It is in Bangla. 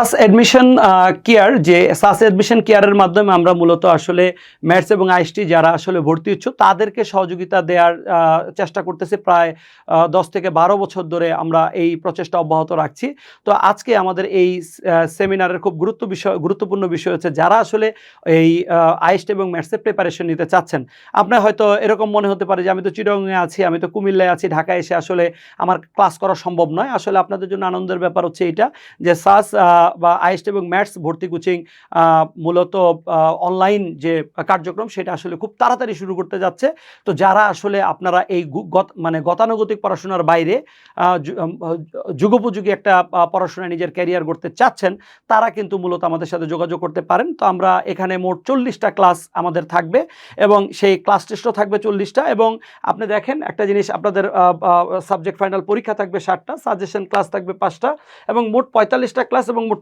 সাস অ্যাডমিশন কেয়ার যে সাস অ্যাডমিশন কেয়ারের মাধ্যমে আমরা মূলত আসলে ম্যাথস এবং আইএসটি যারা আসলে ভর্তি ইচ্ছুক তাদেরকে সহযোগিতা দেওয়ার চেষ্টা করতেছি প্রায় 10 থেকে 12 বছর ধরে আমরা এই প্রচেষ্টা অব্যাহত রাখছি। তো আজকে আমাদের এই সেমিনারের খুব গুরুত্বপূর্ণ বিষয় হচ্ছে যারা আসলে এই আইএসটি এবং ম্যাথসের প্রিপারেশন নিতে চাচ্ছেন। আপনার হয়তো এরকম মনে হতে পারে যে আমি তো চিটাগংয়ে আছি, আমি তো কুমিল্লায় আছি, ঢাকায় এসে আসলে আমার ক্লাস করা সম্ভব নয়। আসলে আপনাদের জন্য আনন্দের ব্যাপার হচ্ছে এইটা যে সাস বা আইএসটি এবং ম্যাথস ভর্তি কোচিং মূলত অনলাইন যে কার্যক্রম সেটা আসলে খুব তাড়াতাড়ি শুরু করতে যাচ্ছে। তো যারা আসলে আপনারা এই মানে গতানুগতিক পড়াশোনার বাইরে যুগোপযোগী একটা পড়াশোনায় নিজের ক্যারিয়ার গড়তে চাচ্ছেন তারা কিন্তু মূলত আমাদের সাথে যোগাযোগ করতে পারেন। তো আমরা এখানে মোট 40টা ক্লাস আমাদের থাকবে এবং সেই ক্লাস টেস্টও থাকবে 40টা। এবং আপনি দেখেন একটা জিনিস, আপনাদের সাবজেক্ট ফাইনাল পরীক্ষা থাকবে 7টা, সাজেশন ক্লাস থাকবে 5টা এবং মোট 45টা ক্লাস এবং মোট